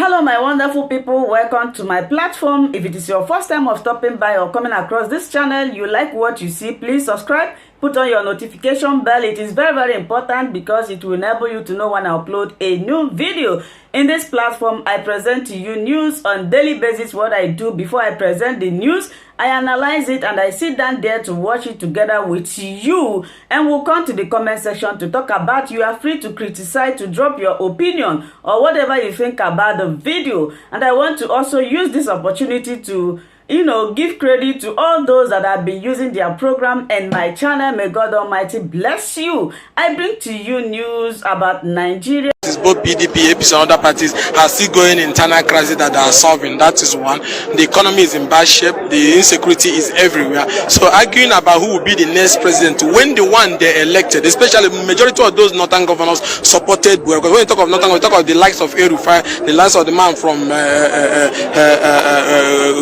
Hello my wonderful people, welcome to my platform. If it is your first time of stopping by or coming across this channel, you like what you see, please subscribe, put on your notification bell. It is very important because it will enable you to know when I upload a new video. In this platform, I present to you news on daily basis. What I do before I present the news, I analyze it and I sit down there to watch it together with you, and we'll come to the comment section to talk about. You are free to criticize, to drop your opinion or whatever you think about the video. And I want to also use this opportunity to give credit to all those that have been using their program and my channel. May God Almighty bless you. I bring to you news about Nigeria. Both PDP, APC and other parties are still going internal crisis that they are solving. That is one. The economy is in bad shape. The insecurity is everywhere. So arguing about who will be the next president when the one they elected, especially majority of those northern governors supported Buhari. Because when you talk of northern, we talk of the likes of Erufai, the likes of the man from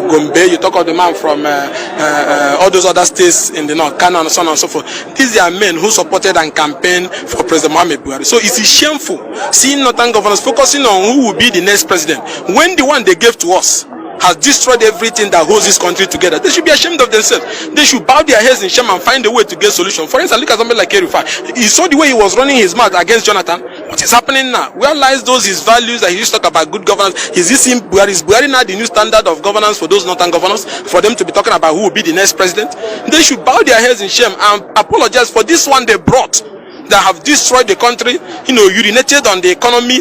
Gombe, you talk of the man from all those other states in the north, Kano and so on and so forth. These are men who supported and campaigned for President Muhammad Buhari. So it is shameful seeing northern governors focusing on who will be the next president when the one they gave to us has destroyed everything that holds this country together. They should be ashamed of themselves. They should bow their heads in shame and find a way to get solution. For instance, look at somebody like Erufai. He saw the way he was running his mouth against Jonathan. What is happening now? Where lies those his values that he used to talk about good governance? Is Buhari now the new standard of governance for those northern governors? For them to be talking about who will be the next president? They should bow their heads in shame and apologize for this one they brought that have destroyed the country, urinated on the economy,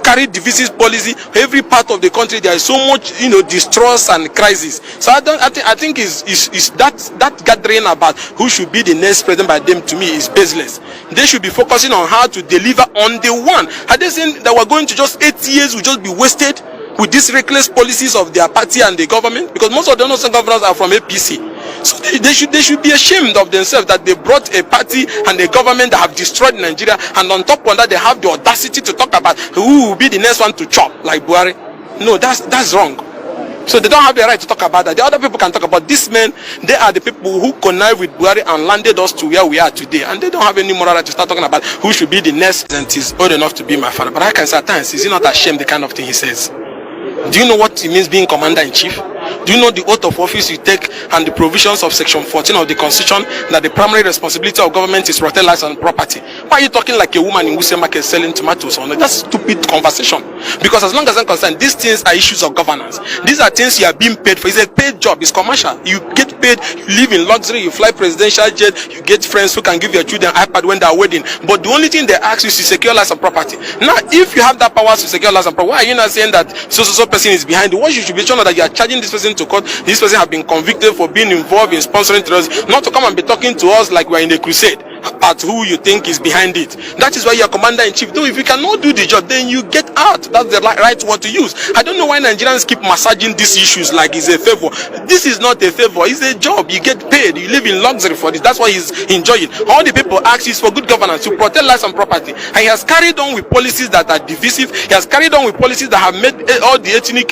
carried divisive policy. Every part of the country there is so much, distrust and crisis. So I think is that gathering about who should be the next president by them, to me, is baseless. They should be focusing on how to deliver on the one. Are they saying that we're going to just 8 years will just be wasted with these reckless policies of their party and the government? Because most of the northern governors are from APC. So they should be ashamed of themselves that they brought a party and a government that have destroyed Nigeria, and on top of that they have the audacity to talk about who will be the next one to chop like Buhari. No, that's wrong. So they don't have the right to talk about that. The other people can talk about these men. They are the people who connive with Buhari and landed us to where we are today, and they don't have any moral right to start talking about who should be the next president. Is old enough to be my father, but I can say at times, is he not ashamed the kind of thing he says? Do you know what it means being commander-in-chief? Do you know the oath of office you take and the provisions of section 14 of the constitution that the primary responsibility of government is to protect lives and property? Why are you talking like a woman in Wuse Market selling tomatoes? That's stupid conversation. Because as long as I'm concerned, these things are issues of governance. These are things you are being paid for. It's a paid job. It's commercial. You get paid. You live in luxury. You fly presidential jet. You get friends who can give your children iPad when they are wedding. But the only thing they ask you is to secure lives and property. Now, if you have that power to secure lives and property, why are you not saying that so person is behind it? What you should be sure that you are charging this person to court. This person have been convicted for being involved in sponsoring terrorism, not to come and be talking to us like we're in a crusade about who you think is behind it. That is why you're commander-in-chief. Though if you cannot do the job, then you get out. That's the right word to use. I don't know why Nigerians keep massaging these issues like it's a favor. This is not a favor. It's a job. You get paid. You live in luxury for this. That's why he's enjoying. All the people ask is for good governance, to protect lives and property. And he has carried on with policies that are divisive. He has carried on with policies that have made all the ethnic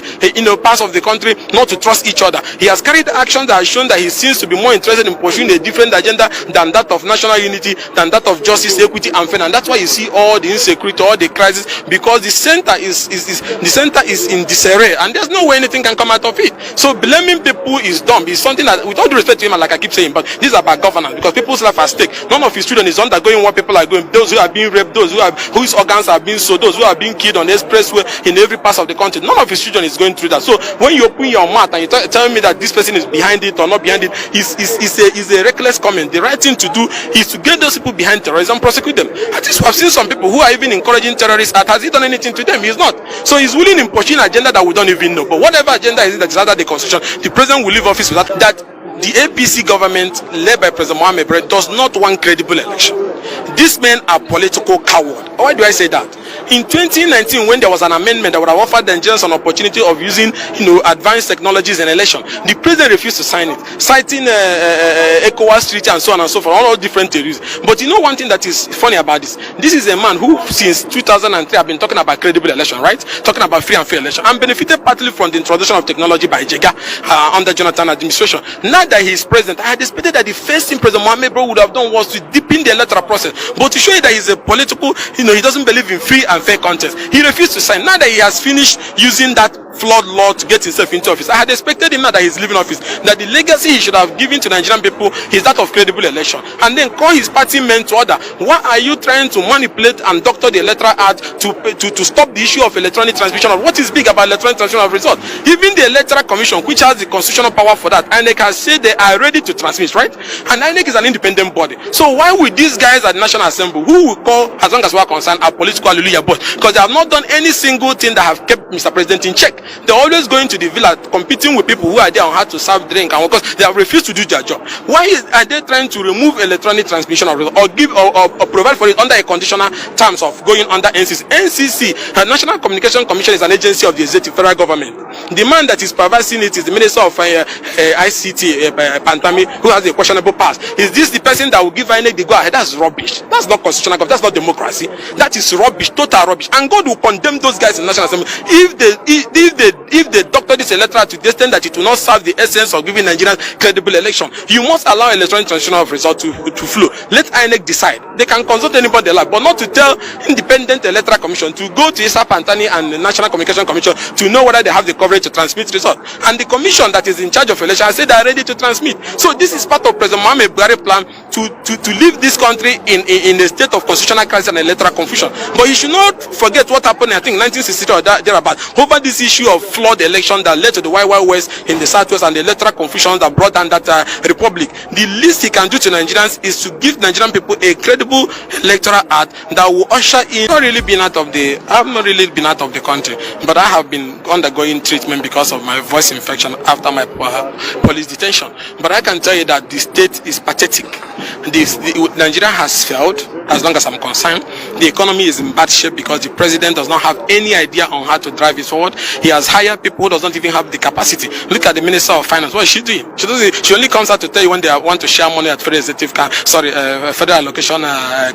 parts of the country not to trust each other. He has carried actions that have shown that he seems to be more interested in pursuing a different agenda than that of national unity, than that of justice, equity, and fairness. And that's why you see all the insecurity, all the crisis, because the center is in disarray, and there's no way anything can come out of it. So blaming people is dumb. It's something that, with all due respect to him, like I keep saying, but this is about governance, because people's life are at stake. None of his children is undergoing what people are going. Those who are being raped, those whose organs are being sold, those who are being killed on the expressway in every part of the country. None of his children is going through that. So when you open your mouth and you tell me that this person is behind it or not behind it, is a reckless comment. The right thing to do is to get those people behind terrorism and prosecute them. At least I've seen some people who are even encouraging terrorists. Has he done anything to them? He's not. So he's willing in pushing an agenda that we don't even know. But whatever agenda is it that is under the constitution, the president will leave office without that. The APC government led by President Muhammad Buhari does not want credible election. These men are political cowards. Why do I say that? In 2019, when there was an amendment that would have offered the Nigerians an opportunity of using, advanced technologies in election, the president refused to sign it, citing ECOWAS treaty and so on and so forth, all different theories. But one thing that is funny about this? This is a man who, since 2003, have been talking about credible election, right? Talking about free and fair election, and benefited partly from the introduction of technology by Jega under Jonathan administration. Now that he is president, I had expected that the first thing President Muhammad Buhari would have done was to deepen the electoral process, but to show you that he's a political, he doesn't believe in free and and fair contest. He refused to sign. Now that he has finished using that flawed law to get himself into office, I had expected him, now that he's leaving office, that the legacy he should have given to Nigerian people is that of credible election, and then call his party men to order. Why are you trying to manipulate and doctor the Electoral Act to stop the issue of electronic transmission of what is big about electronic transmission of results? Even the Electoral Commission, which has the constitutional power for that, INEC has said they are ready to transmit, right? And INEC is an independent body. So why would these guys at the National Assembly, who we call, as long as we are concerned, are political hallelujah boys, because they have not done any single thing that have kept Mr. President in check? They're always going to the villa, competing with people who are there on how to serve drink, and because they have refused to do their job. Why are they trying to remove electronic transmission of results, or give or provide for it under a conditional terms of going under NCC? NCC, National Communication Commission, is an agency of the executive federal government. The man that is supervising it is the Minister of ICT, Pantami, who has a questionable past. Is this the person that will give INEC the go ahead? That's rubbish. That's not constitutional government. That's not democracy. That is rubbish, total rubbish. And God will condemn those guys in the National Assembly if they doctor this electoral to the extent that it will not serve the essence of giving Nigerians credible election. You must allow electronic transmission of results to flow. Let INEC decide. They can consult anybody they like, but not to tell independent electoral commission to go to Isa Pantani and the National Communication Commission to know whether they have the coverage to transmit results. And the commission that is in charge of election said they are ready to transmit. So this is part of President Mohamed Buhari's plan to leave this country in a state of constitutional crisis and electoral confusion. But you should not forget what happened, I think, 1963 or thereabout, over this issue of flawed election that led to the Wild West in the Southwest and the electoral confusion that brought down that republic. The least he can do to Nigerians is to give Nigerian people a credible electoral act that will usher in. I have not really been out of the country, but I have been undergoing treatment because of my voice infection after my police detention. But I can tell you that the state is pathetic. Nigeria has failed, as long as I'm concerned. The economy is in bad shape because the president does not have any idea on how to drive it forward. He has hired people who does not even have the capacity. Look at the Minister of Finance. What is she doing? She only comes out to tell you when they want to share money at Federal Allocation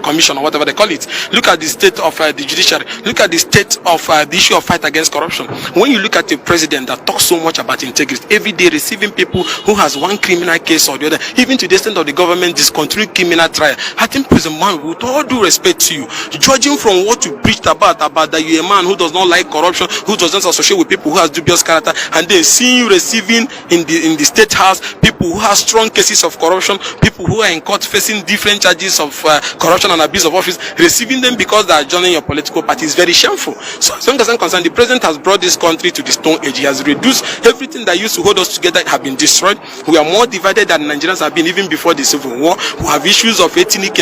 Commission or whatever they call it. Look at the state of the judiciary. Look at the state of the issue of fight against corruption. When you look at a president that talks so much about integrity, every day receiving people who has one criminal case or the other, even to the extent of the government discontinuing criminal trial, I think President Man, with all due respect to you, judging from what you preached about that you're a man who does not like corruption, who does not associate with people who has dubious character, and then seeing you receiving in the state house people who have strong cases of corruption, people who are in court facing different charges of corruption and abuse of office, receiving them because they are joining your political party is very shameful. So as long as I'm concerned, the president has brought this country to the stone age. He has reduced everything that used to hold us together, have been destroyed. We are more divided than Nigerians have been even before the Civil War. We have issues of ethnic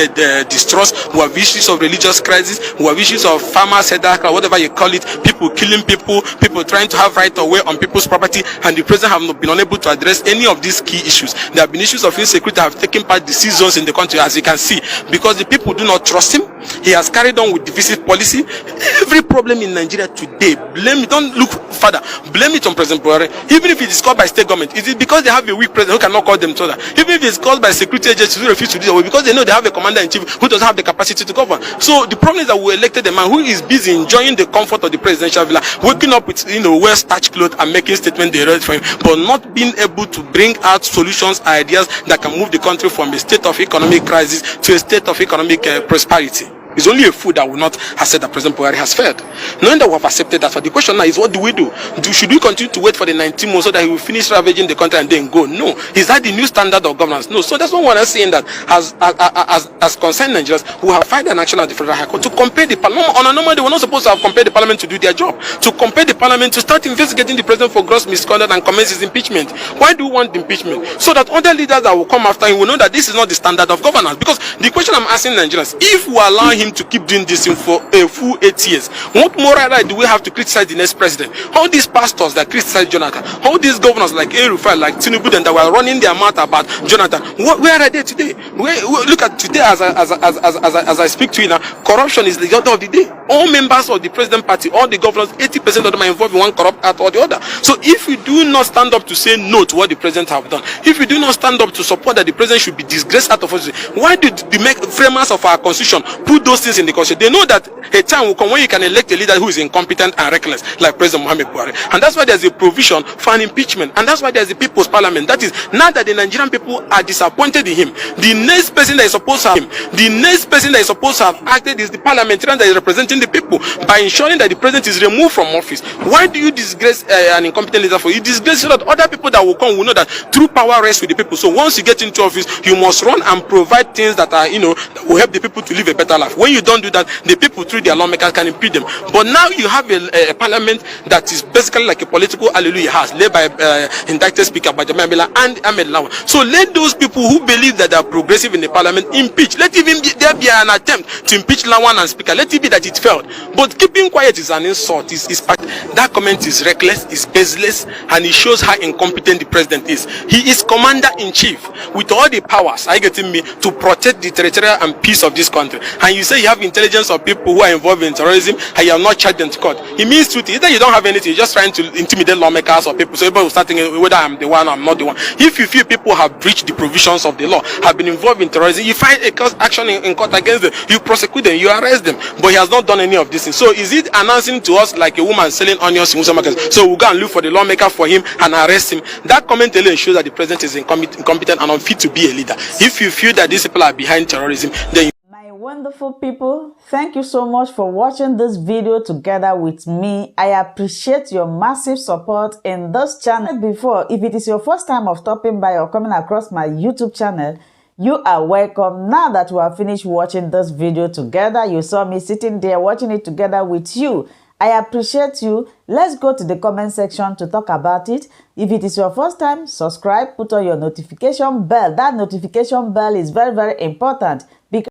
distrust. We have issues of religious crisis. We have issues of farmers, whatever you call it, people killing people trying to have right of way on people's property, and the president have not been unable to address any of these key issues. There have been issues of insecurity that have taken part decisions in the country, as you can see, because the people do not trust him. He has carried on with divisive policy. Every problem in Nigeria today, don't look further, blame it on President Buhari. Even if it is caused by state government, is it because they have a weak president who cannot call them to order? Even if it is caused by security agencies who refuse to do that, because they know they have a commander-in-chief who doesn't have the capacity to govern. So the problem is that we elected a man who is busy enjoying the comfort of the presidential villa, waking up with well-starched clothes and making statements they read for him, but not being able to bring out solutions, ideas that can move the country from a state of economic crisis to a state of economic prosperity. It's only a fool that will not accept that President Buhari has failed. Knowing that we have accepted that, the question now is, what do we do? Should we continue to wait for the 19 months so that he will finish ravaging the country and then go? No. Is that the new standard of governance? No. So that's what we're saying, that as concerned Nigerians, we have filed an action at the Federal High Court to compel the parliament. On a normal day, we're not supposed to have compared the parliament to do their job. To compel the parliament to start investigating the president for gross misconduct and commence his impeachment. Why do we want impeachment? So that other leaders that will come after him will know that this is not the standard of governance. Because the question I'm asking Nigerians, if we allow him to keep doing this for a full 8 years, what moral right do we have to criticize the next president? All these pastors that criticize Jonathan, all these governors like Erufai, like Tinubu, that were running their mouth about Jonathan, where are they today? Look at today as I speak to you now, corruption is the order of the day. All members of the president party, all the governors, 80% of them are involved in one corrupt act or the other. So if you do not stand up to say no to what the president have done, if you do not stand up to support that the president should be disgraced out of office, why did the framers of our constitution put those things in the constitution. They know that a time will come when you can elect a leader who is incompetent and reckless, like President Muhammad Buhari. And that's why there's a provision for an impeachment. And that's why there's the People's Parliament. That is, now that the Nigerian people are disappointed in him, the next person that is supposed to have him, the next person that is supposed to have acted is the parliamentarian that is representing the people by ensuring that the president is removed from office. Why do you disgrace an incompetent leader for? You disgrace so that other people that will come will know that true power rests with the people. So once you get into office, you must run and provide things that are, that will help the people to live a better life. When you don't do that, the people through their lawmakers can impede them. But now you have a parliament that is basically like a political hallelujah house led by indicted speaker Bajamambila and Ahmed Lawan. So let those people who believe that they are progressive in the parliament impeach. Let even there be an attempt to impeach Lawan and speaker. Let it be that it failed. But keeping quiet is an insult. That comment is reckless, is baseless, and it shows how incompetent the president is. He is commander-in-chief with all the powers, are you getting me, to protect the territorial and peace of this country. And you say you have intelligence of people who are involved in terrorism and you have not charged them to court. It means truth. Either you don't have anything, you're just trying to intimidate lawmakers or people. So people will start thinking whether I'm the one or I'm not the one. If you feel people have breached the provisions of the law, have been involved in terrorism, you find a cause action in court against them, you prosecute them, you arrest them. But he has not done any of this thing. So is it announcing to us like a woman selling onions in supermarkets? So we'll go and look for the lawmaker for him and arrest him. That comment alone shows that the president is incompetent and unfit to be a leader. If you feel that these people are behind terrorism, then my wonderful people, thank you so much for watching this video together with me. I appreciate your massive support in this channel. Before, if it is your first time of stopping by or coming across my YouTube channel, you are welcome. Now that we have finished watching this video together, you saw me sitting there watching it together with you. I appreciate you. Let's go to the comment section to talk about it. If it is your first time, subscribe, put on your notification bell. That notification bell is very, very important because